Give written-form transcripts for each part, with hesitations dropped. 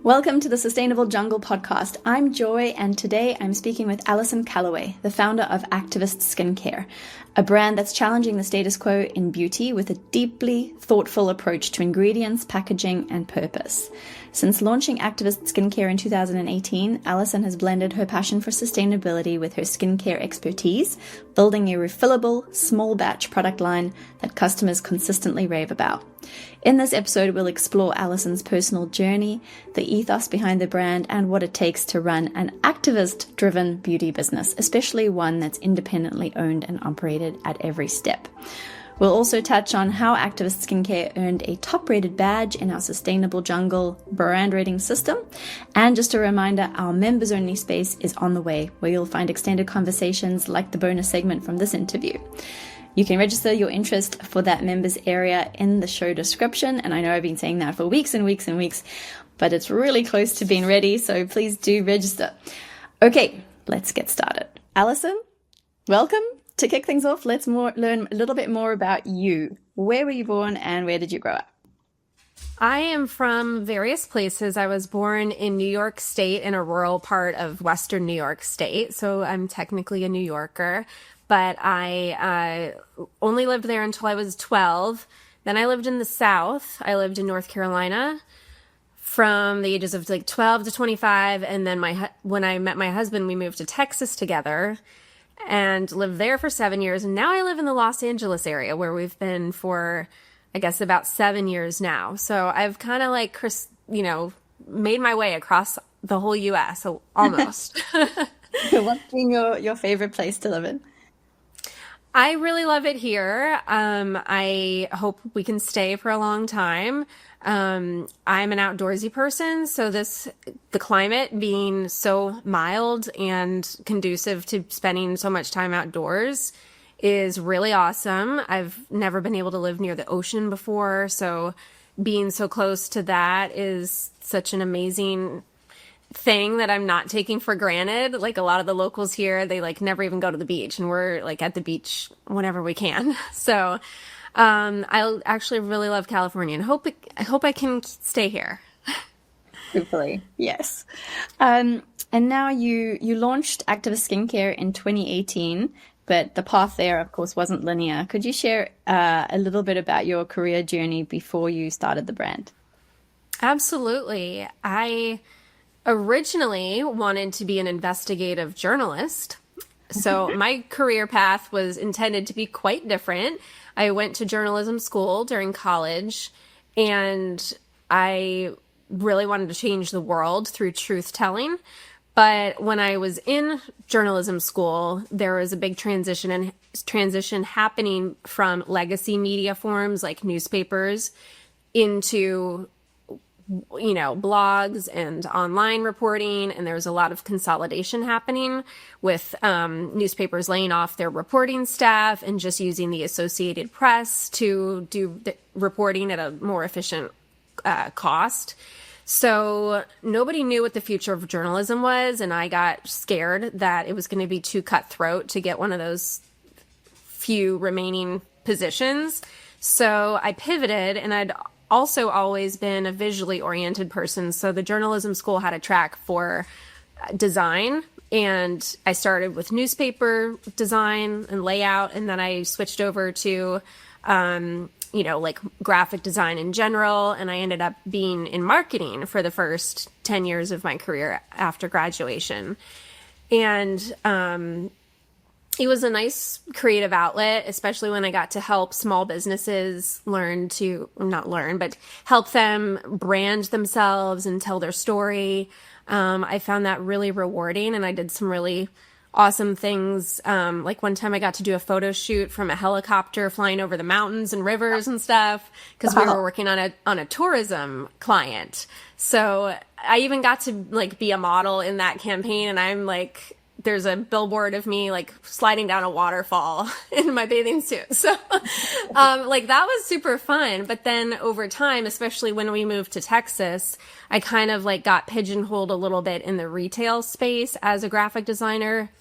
Welcome to the Sustainable Jungle podcast. I'm Joy, and today I'm speaking with Allison Callaway, the founder of Activist Skincare, a brand that's challenging the status quo in beauty with a deeply thoughtful approach to ingredients, packaging, and purpose. Since launching Activist Skincare in 2018, Allison has blended her passion for sustainability with her skincare expertise, building a refillable, small batch product line that customers consistently rave about. In this episode, we'll explore Allison's personal journey, the ethos behind the brand, and what it takes to run an activist-driven beauty business, especially one that's independently owned and operated at every step. We'll also touch on how Activist Skincare earned a top-rated badge in our Sustainable Jungle brand rating system. And just a reminder, our members-only space is on the way, where you'll find extended conversations like the bonus segment from this interview. You can register your interest for that members area in the show description. And I know I've been saying that for weeks and weeks and weeks, but it's really close to being ready. So please do register. Okay, let's get started. Allison, welcome. To kick things off, let's learn a little bit more about you. Where were you born and where did you grow up? I am from various places. I was born in New York State, in a rural part of Western New York State. So I'm technically a New Yorker, but I only lived there until I was 12. Then I lived in the South. I lived in North Carolina from the ages of 12 to 25. And then when I met my husband, we moved to Texas together and lived there for 7 years. And now I live in the Los Angeles area, where we've been for, I guess, about 7 years now. So I've kind of made my way across the whole U.S. almost. What's been your favorite place to live in? I really love it here. I hope we can stay for a long time. I'm an outdoorsy person, so the climate being so mild and conducive to spending so much time outdoors is really awesome. I've never been able to live near the ocean before, so being so close to that is such an amazing thing that I'm not taking for granted. Like a lot of the locals here, they never even go to the beach, and we're at the beach whenever we can. So I actually really love California, and I hope I can stay here. Hopefully, yes. And now you launched Activist Skincare in 2018, but the path there, of course, wasn't linear. Could you share a little bit about your career journey before you started the brand? Absolutely. I originally wanted to be an investigative journalist. So my career path was intended to be quite different. I went to journalism school during college, and I really wanted to change the world through truth telling. But when I was in journalism school, there was a big transition happening from legacy media forms like newspapers into blogs and online reporting, and there was a lot of consolidation happening with newspapers laying off their reporting staff and just using the Associated Press to do the reporting at a more efficient cost. So nobody knew what the future of journalism was, and I got scared that it was going to be too cutthroat to get one of those few remaining positions. So I pivoted, and I'd also always been a visually oriented person. So the journalism school had a track for design, and I started with newspaper design and layout, and then I switched over to graphic design in general, and I ended up being in marketing for the first 10 years of my career after graduation. And it was a nice creative outlet, especially when I got to help small businesses help them brand themselves and tell their story. I found that really rewarding, and I did some really awesome things. Like one time I got to do a photo shoot from a helicopter flying over the mountains and rivers and stuff, because we were working on a tourism client. So I even got to be a model in that campaign, and I'm there's a billboard of me sliding down a waterfall in my bathing suit. So that was super fun. But then over time, especially when we moved to Texas, I kind of got pigeonholed a little bit in the retail space as a graphic designer.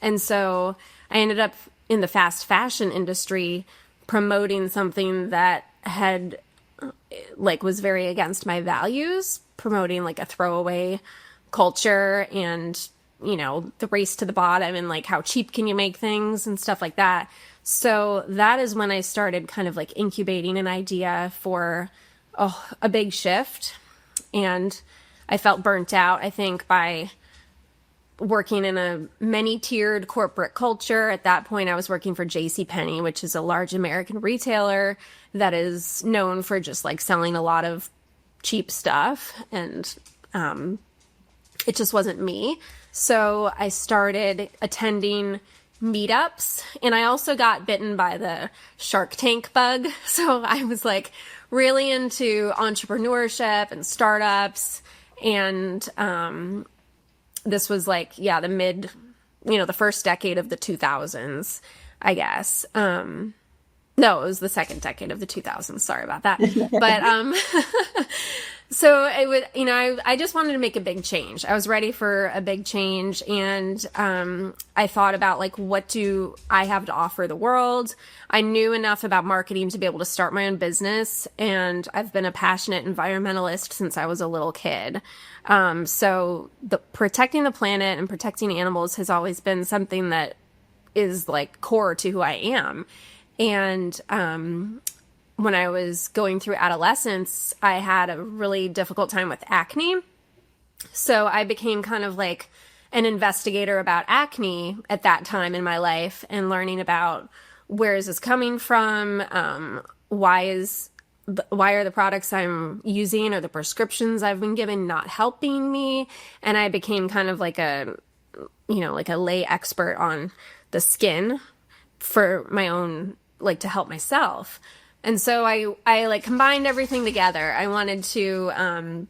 And so I ended up in the fast fashion industry promoting something that had like was very against my values, promoting like a throwaway culture and, you know, the race to the bottom and like how cheap can you make things and stuff like that. So that is when I started kind of like incubating an idea for a big shift. And I felt burnt out, I think, by working in a many-tiered corporate culture. At that point, I was working for JCPenney, which is a large American retailer that is known for just like selling a lot of cheap stuff. And it just wasn't me. So I started attending meetups, and I also got bitten by the Shark Tank bug. So I was like really into entrepreneurship and startups. And this was like, the first decade of the 2000s, I guess. No, it was the second decade of the 2000s. Sorry about that. But so it would, I just wanted to make a big change. I was ready for a big change. And I thought about like, what do I have to offer the world? I knew enough about marketing to be able to start my own business. And I've been a passionate environmentalist since I was a little kid. So protecting the planet and protecting animals has always been something that is like core to who I am. And when I was going through adolescence, I had a really difficult time with acne. So I became kind of like an investigator about acne at that time in my life and learning about where is this coming from? Why are the products I'm using or the prescriptions I've been given not helping me? And I became kind of like a lay expert on the skin for my own, like to help myself. And so I like combined everything together. I wanted to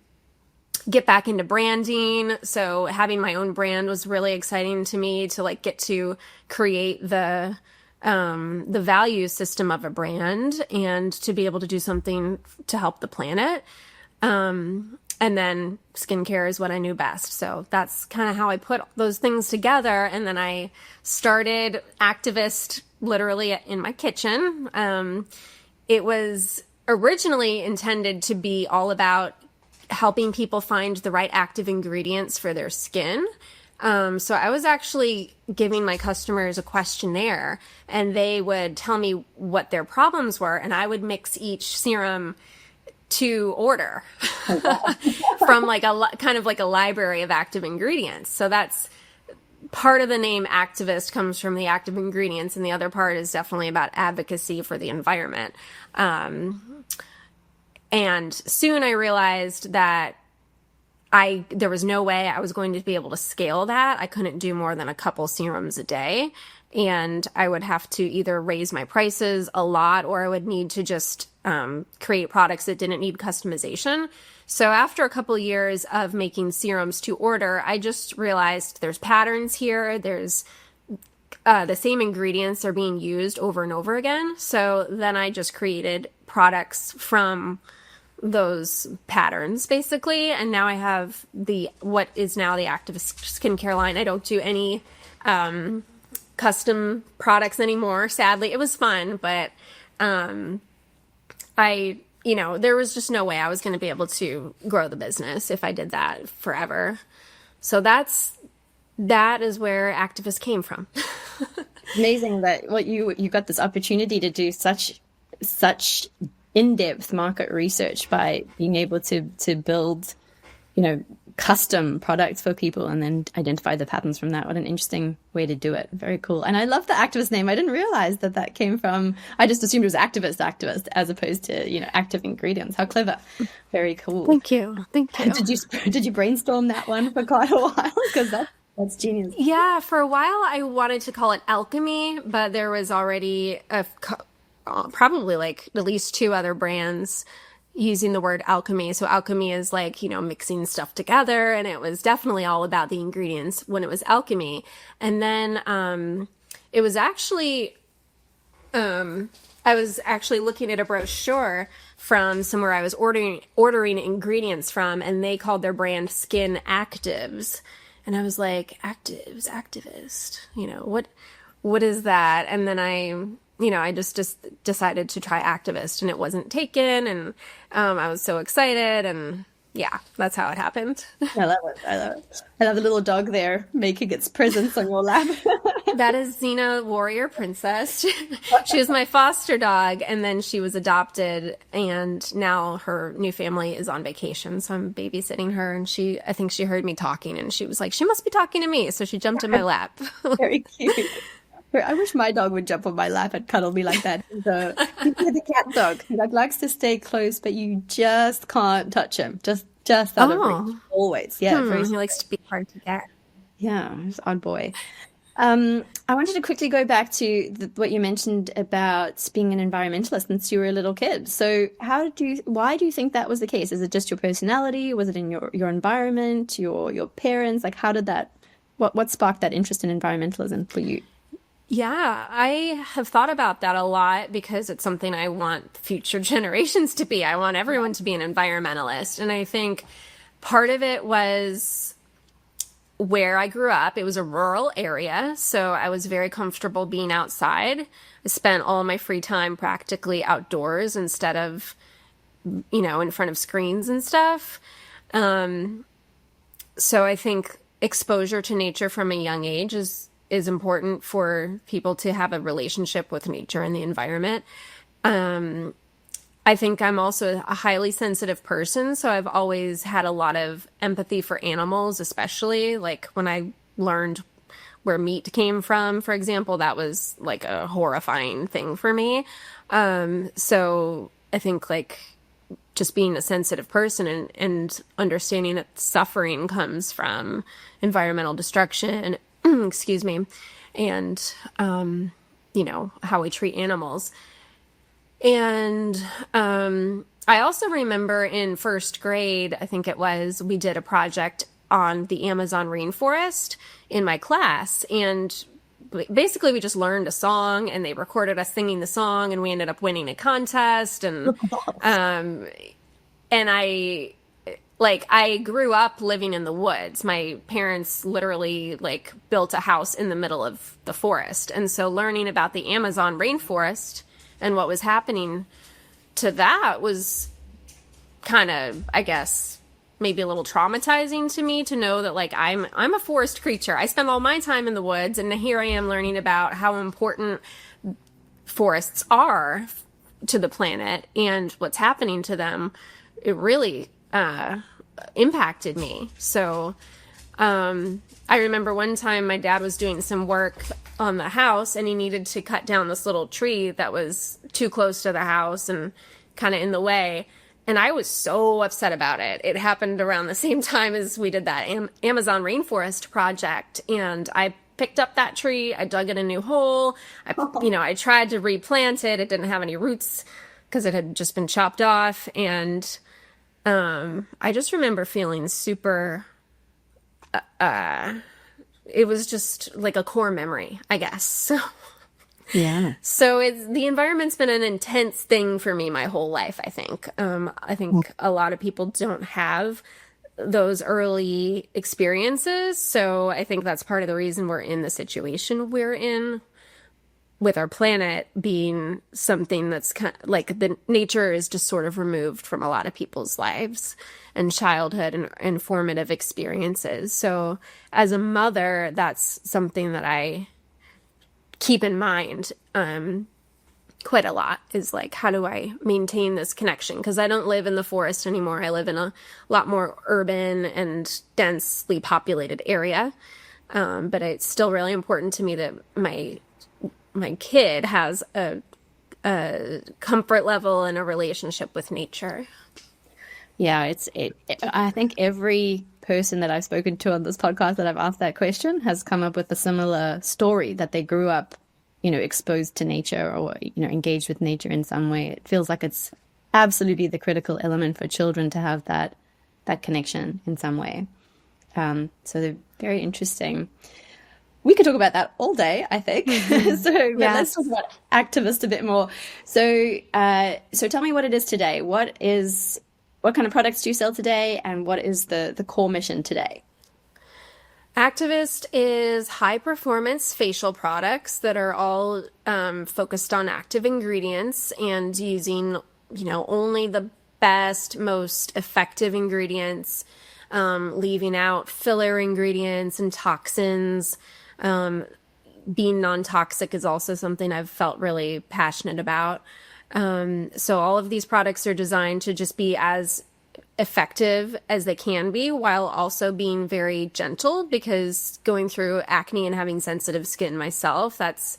get back into branding. So having my own brand was really exciting to me, to like get to create the value system of a brand and to be able to do something to help the planet. And then skincare is what I knew best. So that's kind of how I put those things together. And then I started Activist literally in my kitchen. It was originally intended to be all about helping people find the right active ingredients for their skin. So I was actually giving my customers a questionnaire, and they would tell me what their problems were, and I would mix each serum to order from like kind of like a library of active ingredients. So that's part of the name Activist comes from the active ingredients, and the other part is definitely about advocacy for the environment. And soon I realized that there was no way I was going to be able to scale that. I couldn't do more than a couple serums a day, and I would have to either raise my prices a lot, or I would need to just create products that didn't need customization. So after a couple years of making serums to order, I just realized there's patterns here. There's the same ingredients are being used over and over again. So then I just created products from those patterns basically. And now I have what is now the Activist skincare line. I don't do any custom products anymore. Sadly, it was fun, but there was just no way I was going to be able to grow the business if I did that forever. So that is where Activist came from. Amazing that you got this opportunity to do such in-depth market research by being able to build, custom products for people and then identify the patterns from that. What an interesting way to do it. Very cool. And I love the Activist name. I didn't realize that came from, I just assumed it was activist as opposed to, active ingredients. How clever. Very cool. Thank you. Did you brainstorm that one for quite a while? Because that's genius. Yeah, for a while I wanted to call it alchemy, but there was already probably like at least two other brands using the word alchemy. So alchemy is like, mixing stuff together. And it was definitely all about the ingredients when it was alchemy. And then it was actually, I was actually looking at a brochure from somewhere I was ordering ingredients from, and they called their brand Skin Actives. And I was like, activist, what is that? And then I I just decided to try activist, and it wasn't taken, and I was so excited, and yeah, that's how it happened. I love it. I love it. I love the little dog there making its presence on your lap. That is Xena, warrior princess. She was my foster dog, and then she was adopted, and now her new family is on vacation, so I'm babysitting her, and I think she heard me talking, and she was like, she must be talking to me, so she jumped in my lap. Very cute. I wish my dog would jump on my lap and cuddle me like that. He's the cat dog. He likes to stay close, but you just can't touch him. Just out of reach. Always. Yeah. He likes to be hard to get. Yeah, he's an odd boy. I wanted to quickly go back to what you mentioned about being an environmentalist since you were a little kid. So why do you think that was the case? Is it just your personality? Was it in your environment, your parents? Like, how did what sparked that interest in environmentalism for you? Yeah, I have thought about that a lot because it's something I want future generations to be. I want everyone to be an environmentalist. And I think part of it was where I grew up. It was a rural area, so I was very comfortable being outside. I spent all my free time practically outdoors instead of, in front of screens and stuff. So I think exposure to nature from a young age is important for people to have a relationship with nature and the environment. I think I'm also a highly sensitive person, so I've always had a lot of empathy for animals, especially like when I learned where meat came from, for example, that was like a horrifying thing for me. So I think like just being a sensitive person and understanding that suffering comes from environmental destruction, excuse me, and, how we treat animals. And I also remember in first grade, I think it was, we did a project on the Amazon rainforest in my class. And basically we just learned a song and they recorded us singing the song and we ended up winning a contest. And, and I grew up living in the woods. My parents literally built a house in the middle of the forest. And so learning about the Amazon rainforest and what was happening to that was kind of, I guess, maybe a little traumatizing to me to know that I'm a forest creature. I spend all my time in the woods, and here I am learning about how important forests are to the planet and what's happening to them. It really impacted me. So I remember one time my dad was doing some work on the house and he needed to cut down this little tree that was too close to the house and kind of in the way. And I was so upset about it. It happened around the same time as we did that Amazon rainforest project. And I picked up that tree. I dug it a new hole. I tried to replant it. It didn't have any roots because it had just been chopped off. And I just remember feeling super, it was just like a core memory, I guess. Yeah. So the environment's been an intense thing for me my whole life, I think. I think a lot of people don't have those early experiences. So I think that's part of the reason we're in the situation we're in, with our planet being something that's kind of like the nature is just sort of removed from a lot of people's lives and childhood and formative experiences. So as a mother, that's something that I keep in mind quite a lot, is how do I maintain this connection? Because I don't live in the forest anymore. I live in a lot more urban and densely populated area. But it's still really important to me that my kid has a comfort level and a relationship with nature. Yeah, I think every person that I've spoken to on this podcast that I've asked that question has come up with a similar story, that they grew up, exposed to nature or, engaged with nature in some way. It feels like it's absolutely the critical element for children to have that connection in some way. So they're very interesting. We could talk about that all day, I think. But let's talk about activist a bit more. So tell me what it is today. What kind of products do you sell today, and what is the core mission today? Activist is high performance facial products that are all focused on active ingredients and using, only the best, most effective ingredients, leaving out filler ingredients and toxins. Being non-toxic is also something I've felt really passionate about. So all of these products are designed to just be as effective as they can be while also being very gentle, because going through acne and having sensitive skin myself, that's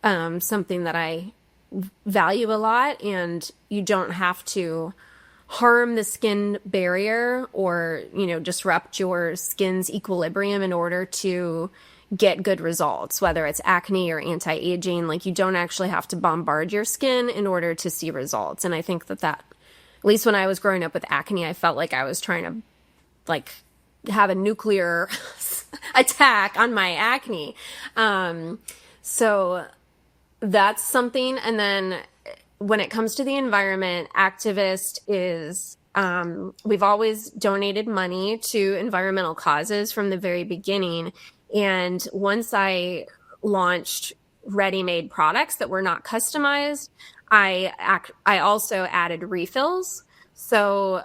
something that I value a lot, and you don't have to harm the skin barrier or, disrupt your skin's equilibrium in order to get good results, whether it's acne or anti-aging. Like, you don't actually have to bombard your skin in order to see results. And I think that at least when I was growing up with acne, I felt like I was trying to have a nuclear attack on my acne. So that's something. And then when it comes to the environment, Activist is, we've always donated money to environmental causes from the very beginning. And once I launched ready-made products that were not customized, I also added refills. So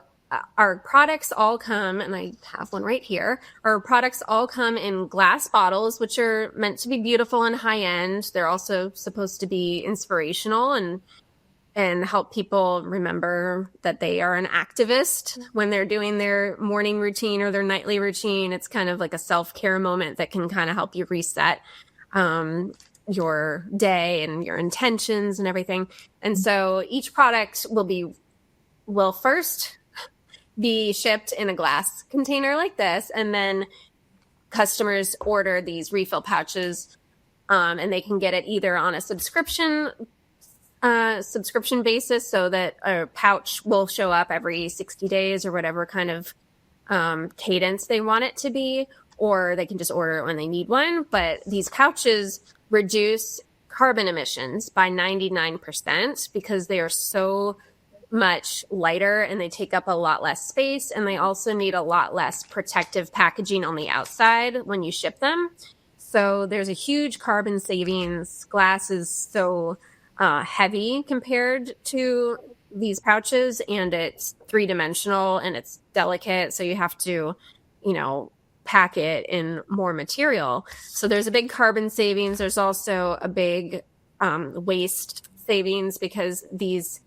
our products all come, and I have one right here, our products all come in glass bottles, which are meant to be beautiful and high end. They're also supposed to be inspirational and help people remember that they are an activist when they're doing their morning routine or their nightly routine. It's kind of like a self-care moment that can kind of help you reset your day and your intentions and everything. And so each product will first be shipped in a glass container like this, and then customers order these refill pouches, and they can get it either on a subscription basis, so that a pouch will show up every 60 days or whatever kind of cadence they want it to be, or they can just order it when they need one. But these pouches reduce carbon emissions by 99% because they are so much lighter and they take up a lot less space, and they also need a lot less protective packaging on the outside when you ship them. So there's a huge carbon savings. Glass is so heavy compared to these pouches, and it's three-dimensional and it's delicate, so you have to, pack it in more material. So there's a big carbon savings. There's also a big waste savings, because these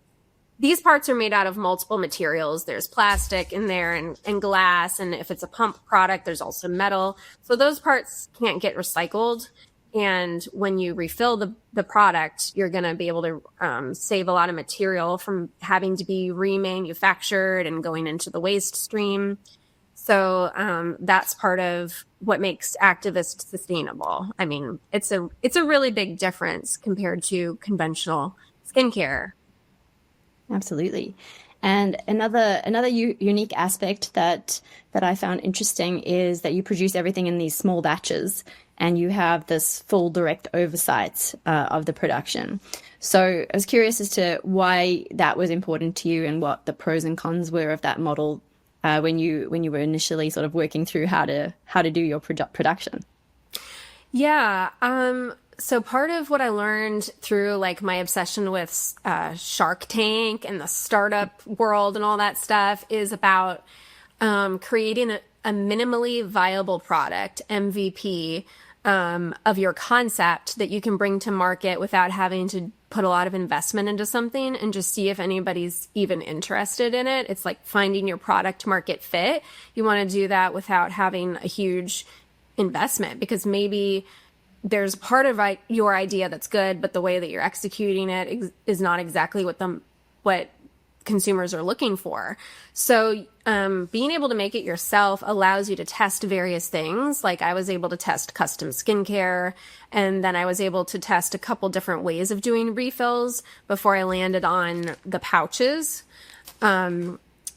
parts are made out of multiple materials. There's plastic in there and glass, and if it's a pump product, there's also metal. So those parts can't get recycled. And when you refill the product, you're going to be able to save a lot of material from having to be remanufactured and going into the waste stream. So that's part of what makes Activist sustainable. I mean, it's a really big difference compared to conventional skincare. Absolutely. And another unique aspect that I found interesting is that you produce everything in these small batches, and you have this full direct oversight of the production. So I was curious as to why that was important to you, and what the pros and cons were of that model when you were initially sort of working through how to do your production. Yeah. So part of what I learned through my obsession with Shark Tank and the startup world and all that stuff is about creating a minimally viable product, MVP, of your concept that you can bring to market without having to put a lot of investment into something and just see if anybody's even interested in it. It's like finding your product market fit. You want to do that without having a huge investment, because maybe there's part of your idea that's good, but the way that you're executing it is not exactly what consumers are looking for. So being able to make it yourself allows you to test various things. Like, I was able to test custom skincare, and then I was able to test a couple different ways of doing refills before I landed on the pouches,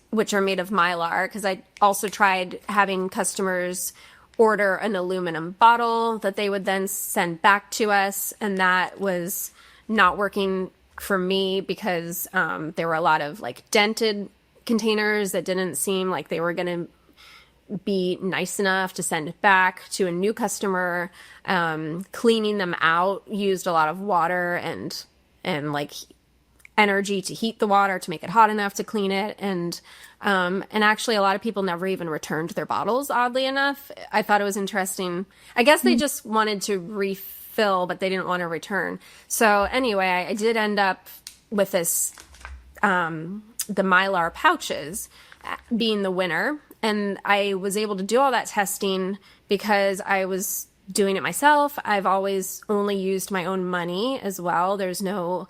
which are made of Mylar, because I also tried having customers order an aluminum bottle that they would then send back to us, and that was not working for me because there were a lot of dented containers that didn't seem like they were going to be nice enough to send it back to a new customer. Cleaning them out used a lot of water and like energy to heat the water to make it hot enough to clean it. And actually a lot of people never even returned their bottles, oddly enough. I thought it was interesting. I guess they just wanted to refill, but they didn't want to return. So anyway, I did end up with this, the Mylar pouches being the winner. And I was able to do all that testing because I was doing it myself. I've always only used my own money as well. There's no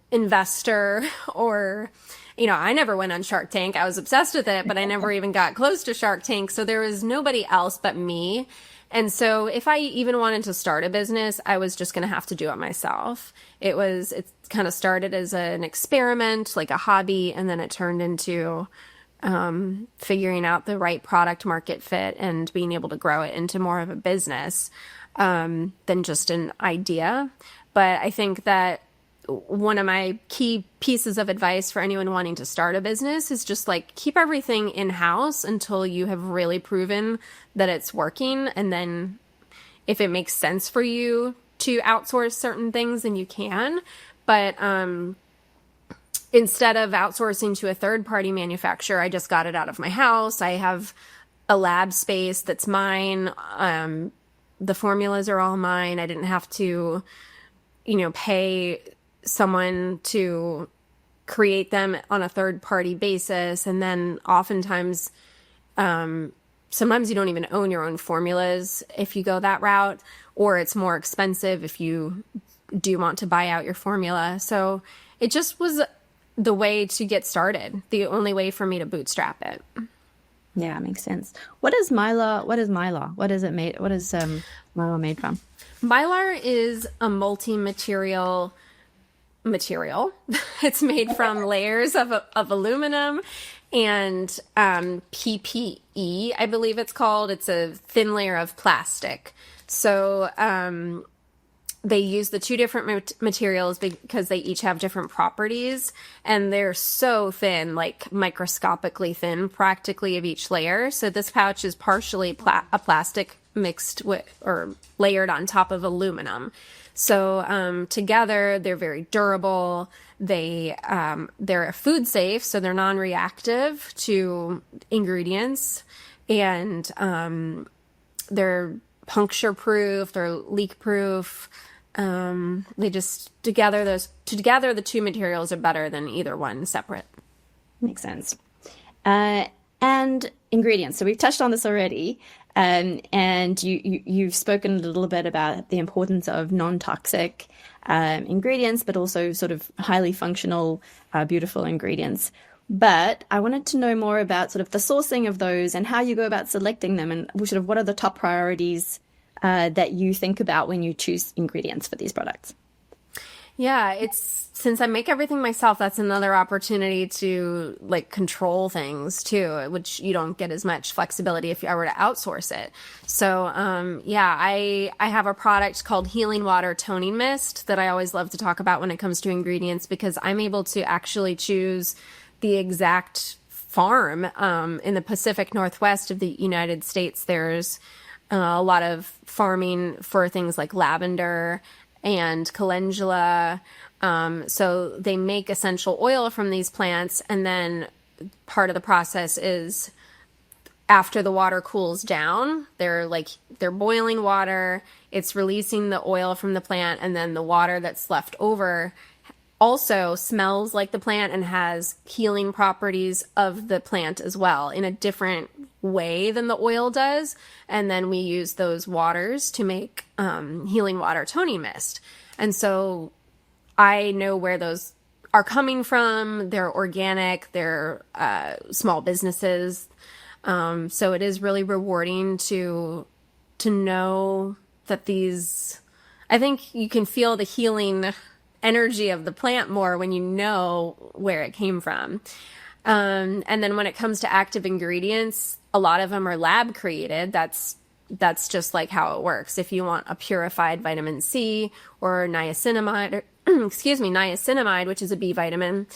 investor or, I never went on Shark Tank. I was obsessed with it, but I never even got close to Shark Tank. So there was nobody else but me. And so if I even wanted to start a business, I was just going to have to do it myself. It kind of started as an experiment, like a hobby, and then it turned into figuring out the right product market fit and being able to grow it into more of a business than just an idea. But I think that one of my key pieces of advice for anyone wanting to start a business is just like keep everything in-house until you have really proven that it's working. And then if it makes sense for you to outsource certain things, then you can. But instead of outsourcing to a third-party manufacturer, I just got it out of my house. I have a lab space that's mine. The formulas are all mine. I didn't have to, pay someone to create them on a third-party basis. And then oftentimes, sometimes you don't even own your own formulas if you go that route, or it's more expensive if you do want to buy out your formula. So it just was the way to get started, the only way for me to bootstrap it. Yeah, makes sense. What is Mylar? What is it made? What is Mylar made from? Mylar is a multi-material material. It's made from layers of aluminum and PPE, I believe it's called. It's a thin layer of plastic. So they use the two different materials because they each have different properties, and they're so thin, like microscopically thin, practically of each layer. So this pouch is partially a plastic mixed with or layered on top of aluminum. So together they're very durable. They're food safe, so they're non-reactive to ingredients, and they're puncture proof. They're leak proof. They just together the two materials are better than either one separate. Makes sense. And ingredients. So we've touched on this already. And you've spoken a little bit about the importance of non-toxic ingredients, but also sort of highly functional, beautiful ingredients. But I wanted to know more about sort of the sourcing of those and how you go about selecting them, and sort of what are the top priorities that you think about when you choose ingredients for these products. Yeah, since I make everything myself, that's another opportunity to like control things too, which you don't get as much flexibility if I were to outsource it. So, I have a product called Healing Water Toning Mist that I always love to talk about when it comes to ingredients, because I'm able to actually choose the exact farm. In the Pacific Northwest of the United States, there's a lot of farming for things like lavender and calendula. So they make essential oil from these plants, and then part of the process is after the water cools down, they're boiling water, it's releasing the oil from the plant, and then the water that's left over also smells like the plant and has healing properties of the plant as well in a different way than the oil does. And then we use those waters to make healing water toning mist. And so I know where those are coming from. They're organic. They're small businesses. So it is really rewarding to know that these, I think you can feel the healing energy of the plant more when you know where it came from. And then when it comes to active ingredients, a lot of them are lab created. That's just how it works. If you want a purified vitamin C or niacinamide, niacinamide, which is a B vitamin,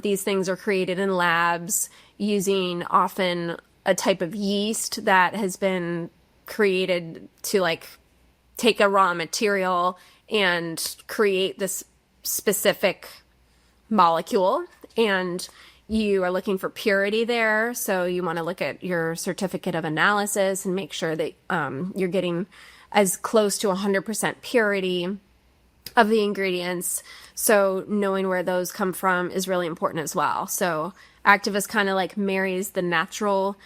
these things are created in labs using often a type of yeast that has been created to like take a raw material and create this specific molecule, and you are looking for purity there. So you want to look at your certificate of analysis and make sure that you're getting as close to 100% purity of the ingredients. So knowing where those come from is really important as well. So Activist kind of like marries the natural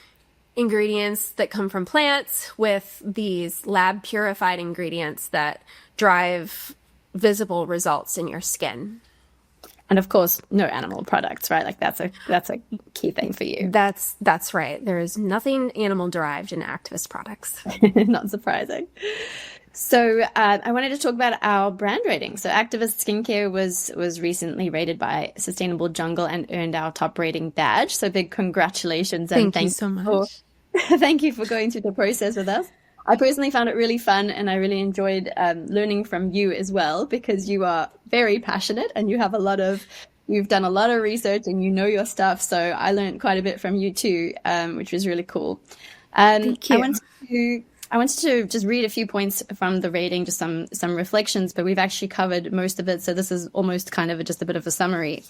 ingredients that come from plants with these lab purified ingredients that drive visible results in your skin. And of course, no animal products, right? Like that's a key thing for you. That's right. There is nothing animal derived in Activist products. Not surprising. So I wanted to talk about our brand rating. So Activist Skincare was recently rated by Sustainable Jungle and earned our top rating badge. So big congratulations. And Thank you so much. Thank you for going through the process with us. I personally found it really fun, and I really enjoyed learning from you as well, because you are very passionate and you've done a lot of research and you know your stuff. So I learned quite a bit from you too, which was really cool. Thank you. I wanted to just read a few points from the rating, just some reflections, but we've actually covered most of it. So this is almost kind of just a bit of a summary.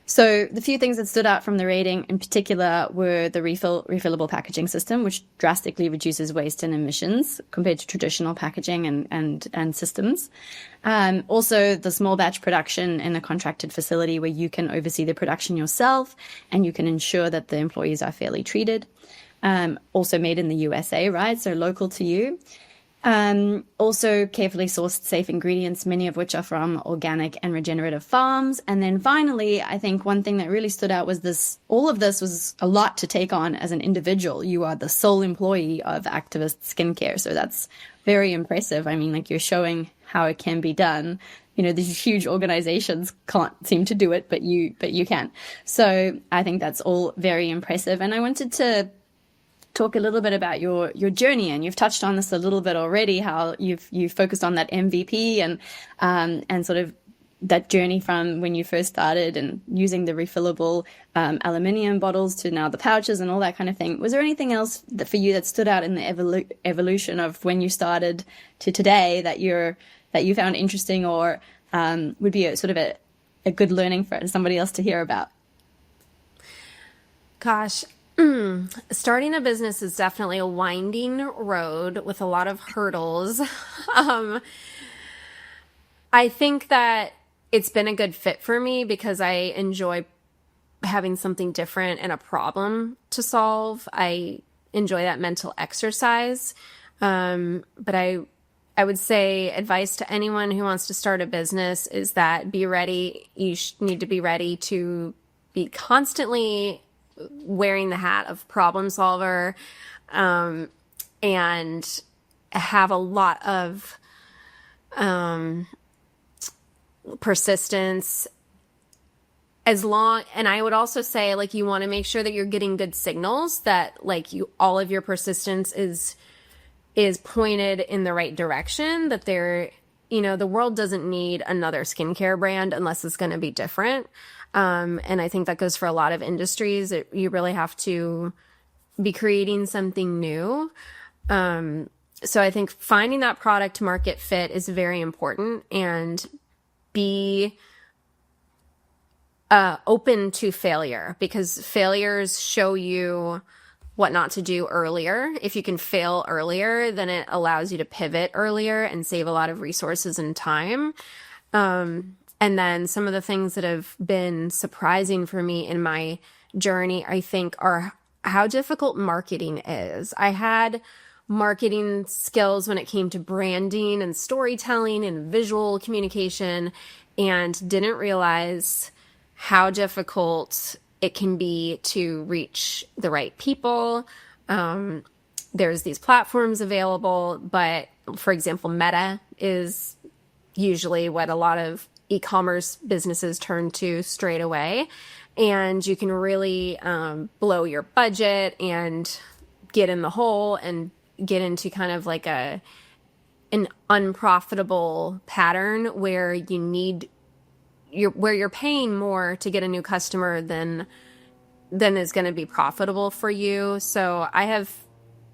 So the few things that stood out from the rating in particular were the refillable packaging system, which drastically reduces waste and emissions compared to traditional packaging and systems. Also the small batch production in a contracted facility where you can oversee the production yourself and you can ensure that the employees are fairly treated. Also made in the USA, right? So local to you. Also carefully sourced safe ingredients, many of which are from organic and regenerative farms. And then finally, I think one thing that really stood out was all of this was a lot to take on as an individual. You are the sole employee of Activist Skincare. So that's very impressive. I mean, like, you're showing how it can be done. You know, these huge organizations can't seem to do it, but you can. So I think that's all very impressive. And I wanted to talk a little bit about your journey, and you've touched on this a little bit already, how you've focused on that MVP and sort of that journey from when you first started and using the refillable aluminium bottles to now the pouches and all that kind of thing. Was there anything else that for you that stood out in the evolution of when you started to today that you found interesting or would be a good learning for somebody else to hear about? Gosh. Starting a business is definitely a winding road with a lot of hurdles. I think that it's been a good fit for me because I enjoy having something different and a problem to solve. I enjoy that mental exercise. But I would say advice to anyone who wants to start a business is that be ready. You need to be ready to be constantly wearing the hat of problem solver, and have a lot of persistence. And I would also say, like, you want to make sure that you're getting good signals, that like all of your persistence is pointed in the right direction, that the world doesn't need another skincare brand unless it's going to be different. And I think that goes for a lot of industries. You really have to be creating something new. So I think finding that product market fit is very important, and be open to failure, because failures show you what not to do earlier. If you can fail earlier, then it allows you to pivot earlier and save a lot of resources and time. And then some of the things that have been surprising for me in my journey, I think, are how difficult marketing is. I had marketing skills when it came to branding and storytelling and visual communication, and didn't realize how difficult it can be to reach the right people. There's these platforms available, but for example, Meta is usually what a lot of e-commerce businesses turn to straight away. And you can really blow your budget and get in the hole and get into kind of like an unprofitable pattern where you're paying more to get a new customer than then is going to be profitable for you. So I have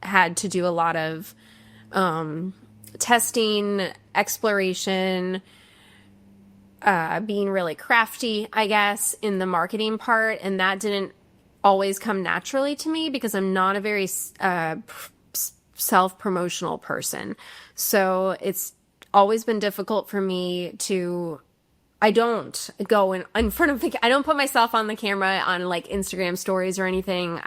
had to do a lot of testing, exploration, being really crafty, I guess, in the marketing part. And that didn't always come naturally to me because I'm not a very self-promotional person. So it's always been difficult for me to, I don't go in front of I don't put myself on the camera on like Instagram stories or anything.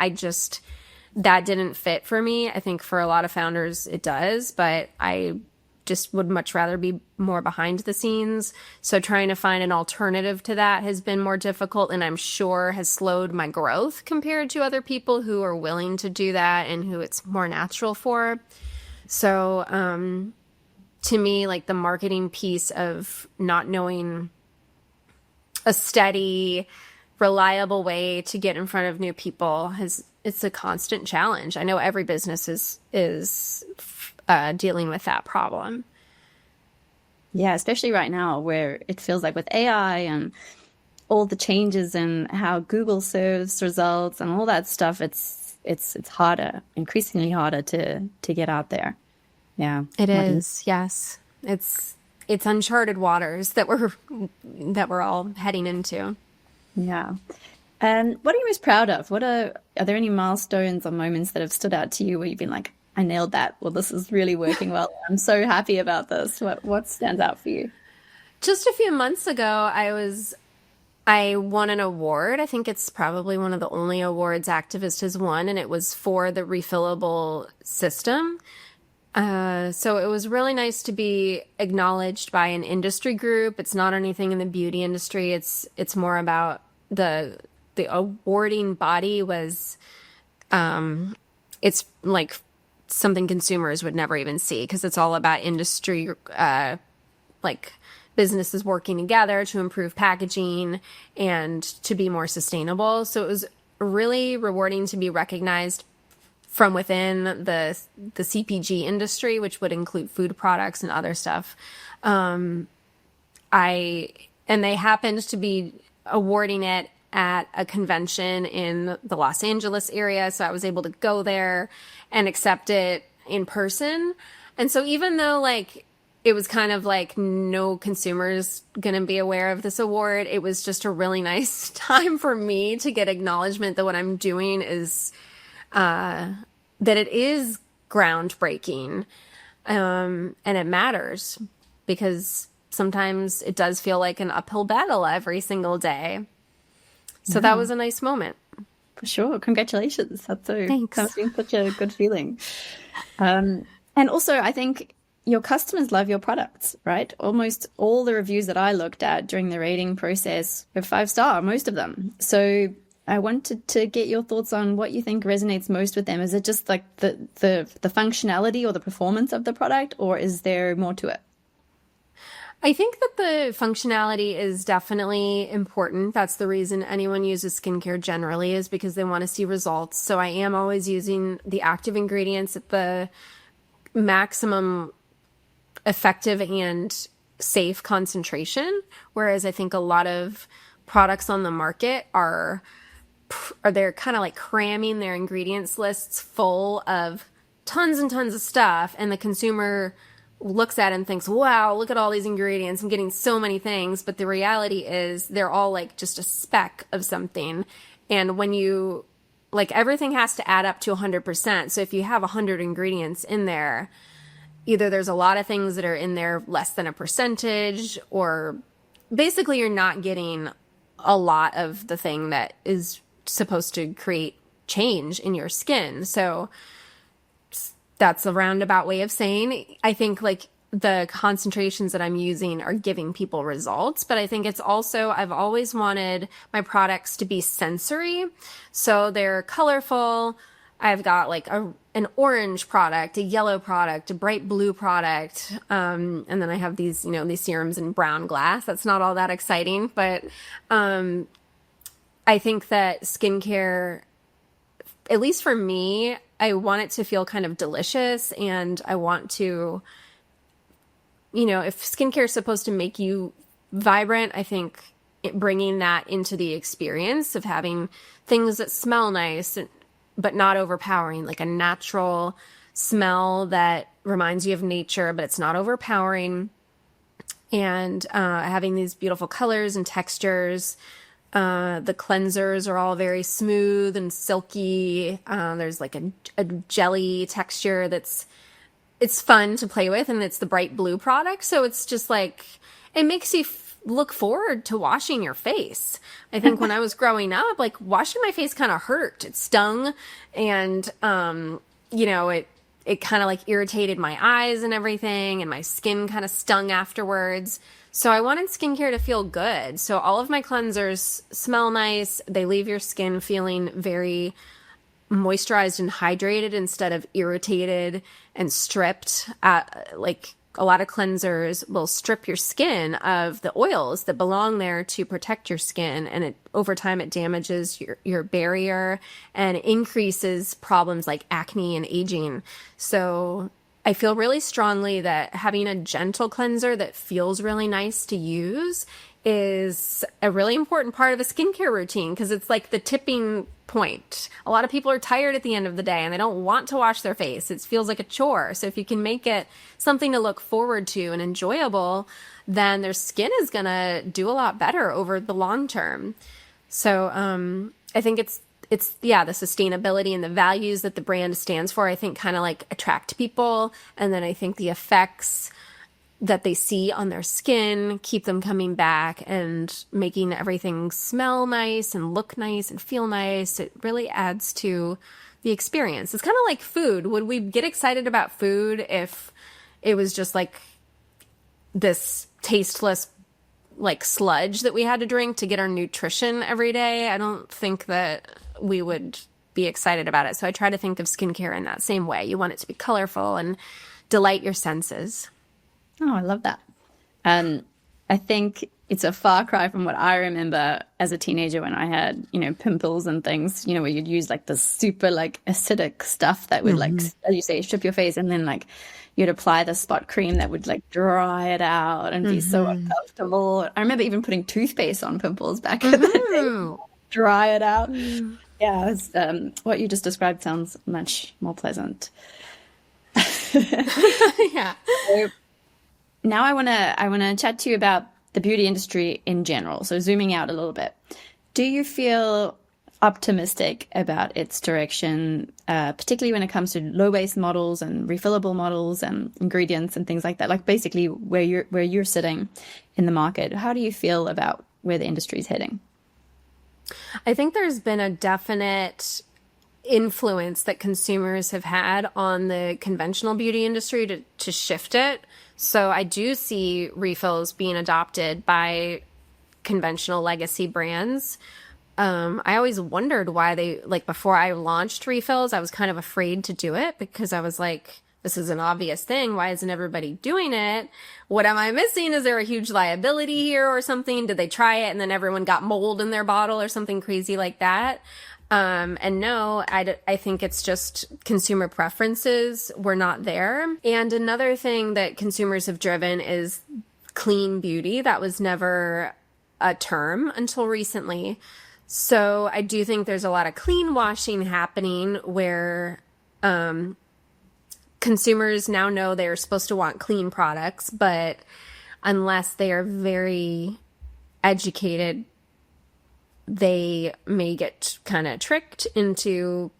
That didn't fit for me. I think for a lot of founders it does, but I just would much rather be more behind the scenes. So trying to find an alternative to that has been more difficult, and I'm sure has slowed my growth compared to other people who are willing to do that and who it's more natural for. So to me, like the marketing piece of not knowing a steady, reliable way to get in front of new people it's a constant challenge. I know every business is dealing with that problem. Yeah, especially right now where it feels like with AI and all the changes in how Google serves results and all that stuff, it's harder, increasingly harder to get out there. Yeah. It is. Yes. It's uncharted waters that we're all heading into. Yeah. And what are you most proud of? Are there any milestones or moments that have stood out to you where you've been like, I nailed that. Well, this is really working well. I'm so happy about this. What stands out for you? Just a few months ago, I won an award. I think it's probably one of the only awards Activist has won, and it was for the refillable system. So it was really nice to be acknowledged by an industry group. It's not anything in the beauty industry. It's more about the awarding body was, it's like something consumers would never even see because it's all about industry, like businesses working together to improve packaging and to be more sustainable. So it was really rewarding to be recognized from within the CPG industry, which would include food products and other stuff. And they happened to be awarding it at a convention in the Los Angeles area. So I was able to go there and accept it in person. And so even though like it was kind of like no consumers going to be aware of this award, it was just a really nice time for me to get acknowledgement that what I'm doing is, that it is groundbreaking. And it matters because sometimes it does feel like an uphill battle every single day. So that was a nice moment. For sure. Congratulations. That's Thanks. That's been such a good feeling. And also, I think your customers love your products, right? Almost all the reviews that I looked at during the rating process were 5-star, most of them. So I wanted to get your thoughts on what you think resonates most with them. Is it just like the functionality or the performance of the product, or is there more to it? I think that the functionality is definitely important. That's the reason anyone uses skincare generally, is because they want to see results. So I am always using the active ingredients at the maximum effective and safe concentration. Whereas I think a lot of products on the market are they're kind of like cramming their ingredients lists full of tons and tons of stuff. And the consumer looks at it and thinks, wow, look at all these ingredients. I'm getting so many things. But the reality is they're all like just a speck of something. And when you, like, everything has to add up to 100%. So if you have 100 ingredients in there, either there's a lot of things that are in there less than a percentage, or basically you're not getting a lot of the thing that is supposed to create change in your skin. So that's a roundabout way of saying, I think like the concentrations that I'm using are giving people results, but I think it's also, I've always wanted my products to be sensory. So they're colorful. I've got like an orange product, a yellow product, a bright blue product. And then I have these, these serums in brown glass. That's not all that exciting, but I think that skincare, at least for me, I want it to feel kind of delicious, and I want to, if skincare is supposed to make you vibrant, I think bringing that into the experience of having things that smell nice, but not overpowering, like a natural smell that reminds you of nature, but it's not overpowering. And having these beautiful colors and textures. The cleansers are all very smooth and silky. There's like a jelly texture it's fun to play with, and it's the bright blue product. So it's just like, it makes you look forward to washing your face. I think when I was growing up, like washing my face kind of hurt. It stung, and, it kind of like irritated my eyes and everything, and my skin kind of stung afterwards. So I wanted skincare to feel good. So all of my cleansers smell nice. They leave your skin feeling very moisturized and hydrated instead of irritated and stripped. Like a lot of cleansers will strip your skin of the oils that belong there to protect your skin. And over time, it damages your barrier and increases problems like acne and aging. So I feel really strongly that having a gentle cleanser that feels really nice to use is a really important part of a skincare routine, because it's like the tipping point. A lot of people are tired at the end of the day and they don't want to wash their face. It feels like a chore. So if you can make it something to look forward to and enjoyable, then their skin is going to do a lot better over the long term. So I think it's the sustainability and the values that the brand stands for, I think kind of like attract people. And then I think the effects that they see on their skin keep them coming back and making everything smell nice and look nice and feel nice. It really adds to the experience. It's kind of like food. Would we get excited about food if it was just like this tasteless like sludge that we had to drink to get our nutrition every day? I don't think that we would be excited about it. So I try to think of skincare in that same way. You want it to be colorful and delight your senses. Oh, I love that. I think it's a far cry from what I remember as a teenager when I had, pimples and things, where you'd use like the super like acidic stuff that would like, as you say, strip your face, and then like you'd apply the spot cream that would like dry it out and be so uncomfortable. I remember even putting toothpaste on pimples back in the day, dry it out. Yeah, what you just described sounds much more pleasant. Yeah. So, now I want to chat to you about the beauty industry in general. So zooming out a little bit, do you feel optimistic about its direction, particularly when it comes to low-waste models and refillable models and ingredients and things like that? Like basically where you're sitting in the market, how do you feel about where the industry is heading? I think there's been a definite influence that consumers have had on the conventional beauty industry to shift it. So I do see refills being adopted by conventional legacy brands. I always wondered why before I launched refills, I was kind of afraid to do it because I was like, this is an obvious thing. Why isn't everybody doing it? What am I missing? Is there a huge liability here or something? Did they try it and then everyone got mold in their bottle or something crazy like that? And no, I think it's just consumer preferences were not there. And another thing that consumers have driven is clean beauty. That was never a term until recently. So I do think there's a lot of clean washing happening where consumers now know they're supposed to want clean products, but unless they are very educated, they may get kind of tricked into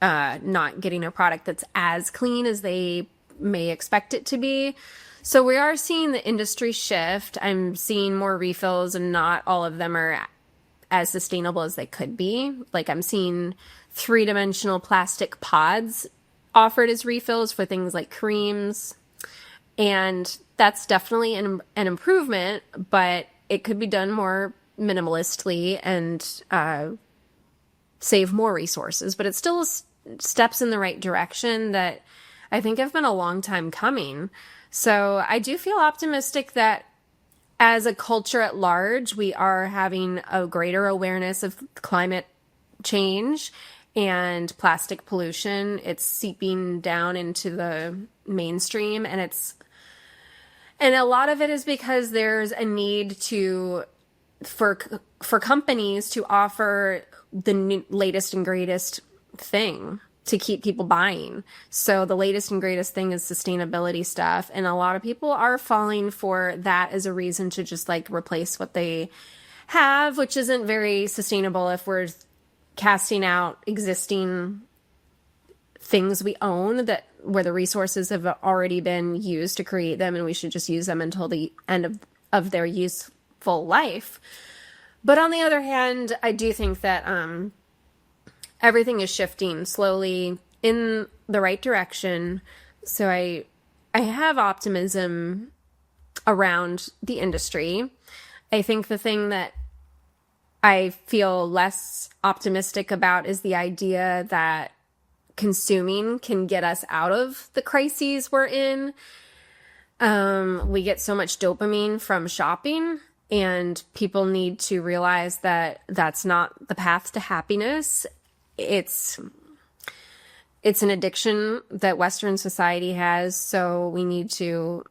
not getting a product that's as clean as they may expect it to be. So we are seeing the industry shift. I'm seeing more refills, and not all of them are as sustainable as they could be. Like I'm seeing 3-dimensional plastic pods offered as refills for things like creams. And that's definitely an improvement, but it could be done more minimalistically and save more resources, but it still steps in the right direction that I think have been a long time coming. So I do feel optimistic that as a culture at large, we are having a greater awareness of climate change and plastic pollution. It's seeping down into the mainstream, and a lot of it is because there's a need to for companies to offer the latest and greatest thing to keep people buying. So the latest and greatest thing is sustainability stuff. And a lot of people are falling for that as a reason to just like replace what they have, which isn't very sustainable if we're casting out existing things we own that where the resources have already been used to create them, and we should just use them until the end of their useful life. But on the other hand, I do think that everything is shifting slowly in the right direction. So I have optimism around the industry. I think the thing that I feel less optimistic about is the idea that consuming can get us out of the crises we're in. We get so much dopamine from shopping, and people need to realize that that's not the path to happiness. It's an addiction that Western society has, so we need to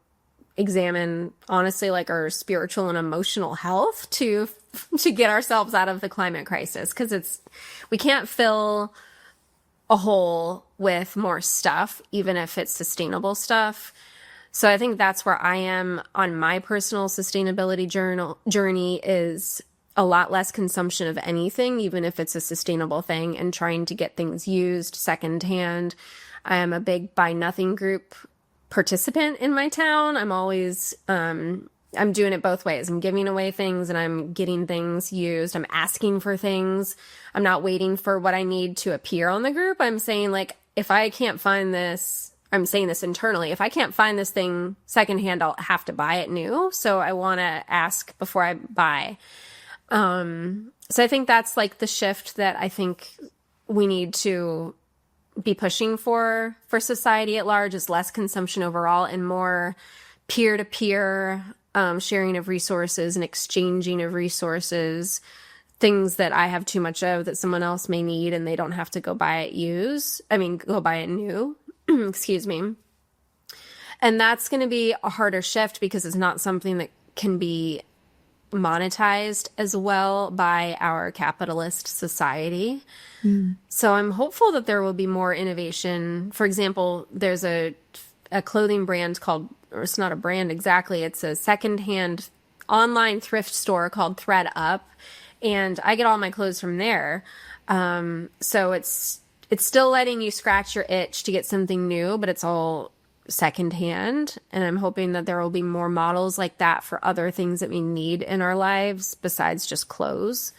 examine, honestly, like our spiritual and emotional health to get ourselves out of the climate crisis, because we can't fill a hole with more stuff, even if it's sustainable stuff. So I think that's where I am on my personal sustainability journey is a lot less consumption of anything, even if it's a sustainable thing, and trying to get things used secondhand. I am a big Buy Nothing group participant in my town. I'm always, I'm doing it both ways. I'm giving away things and I'm getting things used. I'm asking for things. I'm not waiting for what I need to appear on the group. I'm saying, like, if I can't find this, I'm saying this internally, if I can't find this thing secondhand, I'll have to buy it new. So I want to ask before I buy. So I think that's like the shift that I think we need to be pushing for society at large, is less consumption overall and more peer-to-peer sharing of resources and exchanging of resources, things that I have too much of that someone else may need and they don't have to go buy it new. Excuse me. And that's going to be a harder shift because it's not something that can be monetized as well by our capitalist society. So I'm hopeful that there will be more innovation. For example, there's a clothing brand called, or it's not a brand exactly, it's a secondhand online thrift store called ThredUp, and I get all my clothes from there. So it's still letting you scratch your itch to get something new, but it's all secondhand. And I'm hoping that there will be more models like that for other things that we need in our lives besides just clothes.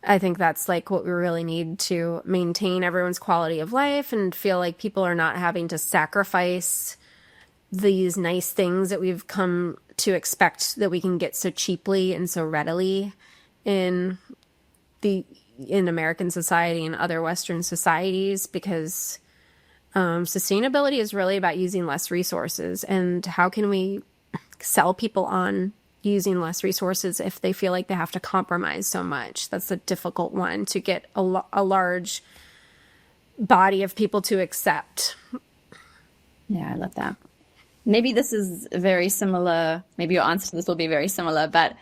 I think that's like what we really need to maintain everyone's quality of life and feel like people are not having to sacrifice these nice things that we've come to expect that we can get so cheaply and so readily in American society and other Western societies, because sustainability is really about using less resources. And how can we sell people on using less resources if they feel like they have to compromise so much? That's a difficult one to get a large body of people to accept. Yeah, I love that. Maybe this is very similar. Maybe your answer to this will be very similar, but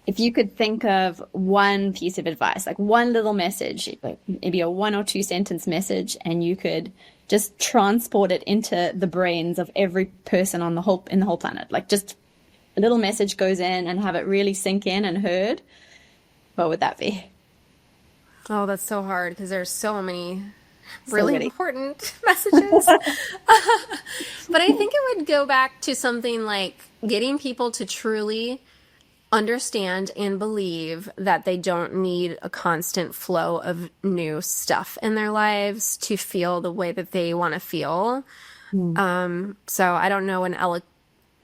if you could think of one piece of advice, like one little message, like maybe a 1 or 2 sentence message, and you could just transport it into the brains of every person in the whole planet, like just a little message goes in and have it really sink in and heard, what would that be? Oh, that's so hard because there's so many really important messages. But I think it would go back to something like getting people to truly understand and believe that they don't need a constant flow of new stuff in their lives to feel the way that they want to feel. So I don't know an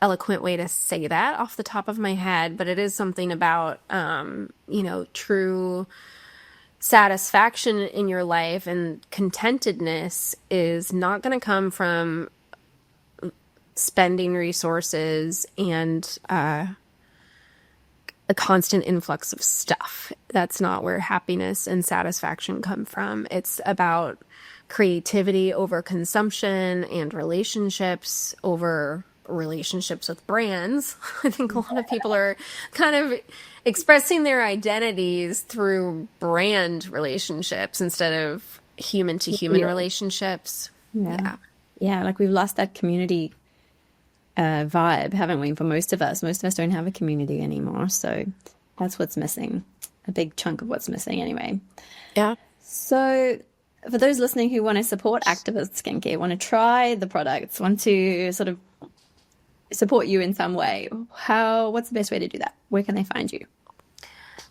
eloquent way to say that off the top of my head, but it is something about, true satisfaction in your life and contentedness is not going to come from spending resources and a constant influx of stuff. That's not where happiness and satisfaction come from. It's about creativity over consumption and relationships over relationships with brands. I think a lot of people are kind of expressing their identities through brand relationships instead of human to human relationships. Yeah, like we've lost that community vibe, haven't we? For most of us don't have a community anymore. So that's what's missing. A big chunk of what's missing anyway. Yeah. So for those listening who want to support Activist Skincare, want to try the products, want to sort of support you in some way, what's the best way to do that? Where can they find you?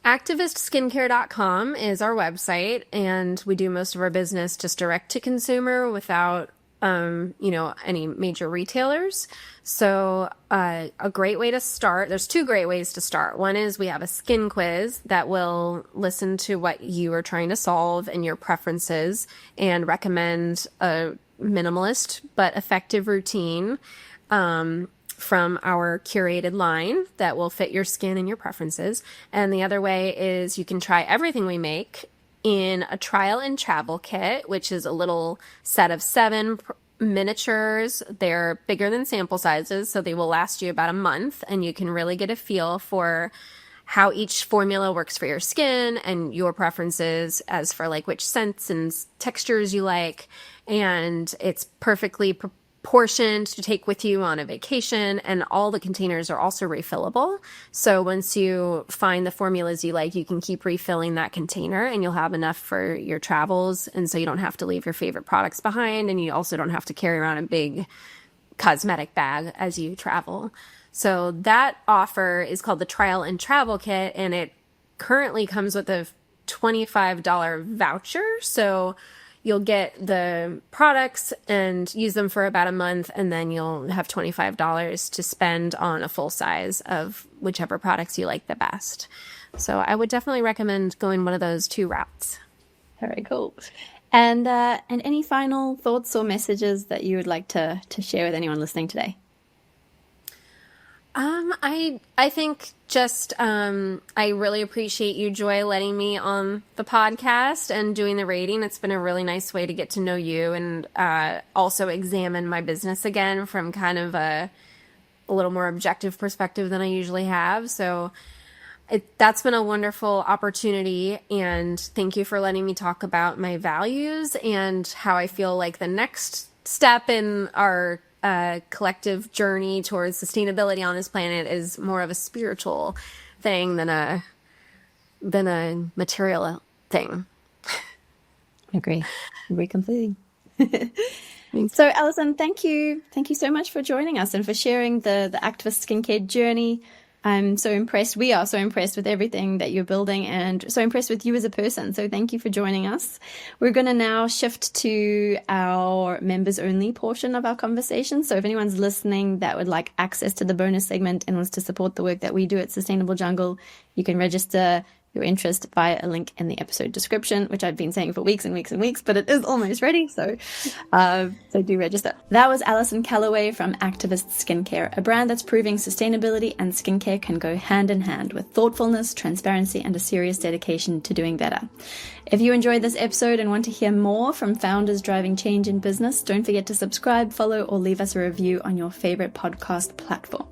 Activistskincare.com is our website, and we do most of our business just direct to consumer without any major retailers. So a great way to start, there's two great ways to start. One is we have a skin quiz that will listen to what you are trying to solve and your preferences and recommend a minimalist but effective routine from our curated line that will fit your skin and your preferences. And the other way is you can try everything we make in a trial and travel kit, which is a little set of 7 miniatures. They're bigger than sample sizes, so they will last you about a month, and you can really get a feel for how each formula works for your skin and your preferences as for like which scents and textures you like. And it's perfectly proportioned to take with you on a vacation, and all the containers are also refillable. So once you find the formulas you like, you can keep refilling that container and you'll have enough for your travels. And so you don't have to leave your favorite products behind, and you also don't have to carry around a big cosmetic bag as you travel. So that offer is called the Trial and Travel Kit, and it currently comes with a $25 voucher. So you'll get the products and use them for about a month, and then you'll have $25 to spend on a full size of whichever products you like the best. So I would definitely recommend going one of those 2 routes. Very cool. And any final thoughts or messages that you would like to share with anyone listening today? I think just, I really appreciate you, Joy, letting me on the podcast and doing the rating. It's been a really nice way to get to know you and, also examine my business again from kind of a little more objective perspective than I usually have. So that's been a wonderful opportunity, and thank you for letting me talk about my values and how I feel like the next step in our collective journey towards sustainability on this planet is more of a spiritual thing than a material thing. Agree completely. So Allison, thank you so much for joining us and for sharing the Activist Skincare journey. I'm so impressed. We are so impressed with everything that you're building and so impressed with you as a person. So thank you for joining us. We're going to now shift to our members only portion of our conversation. So if anyone's listening that would like access to the bonus segment and wants to support the work that we do at Sustainable Jungle, you can register your interest via a link in the episode description, which I've been saying for weeks and weeks and weeks, but it is almost ready. So do register. That was Allison Callaway from Activist Skincare, a brand that's proving sustainability and skincare can go hand in hand with thoughtfulness, transparency, and a serious dedication to doing better. If you enjoyed this episode and want to hear more from founders driving change in business, don't forget to subscribe, follow, or leave us a review on your favorite podcast platform.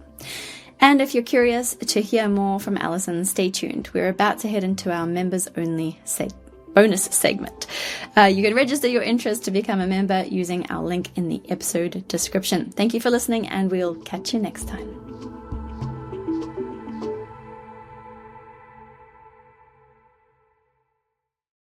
And if you're curious to hear more from Allison, stay tuned. We're about to head into our members-only bonus segment. You can register your interest to become a member using our link in the episode description. Thank you for listening, and we'll catch you next time.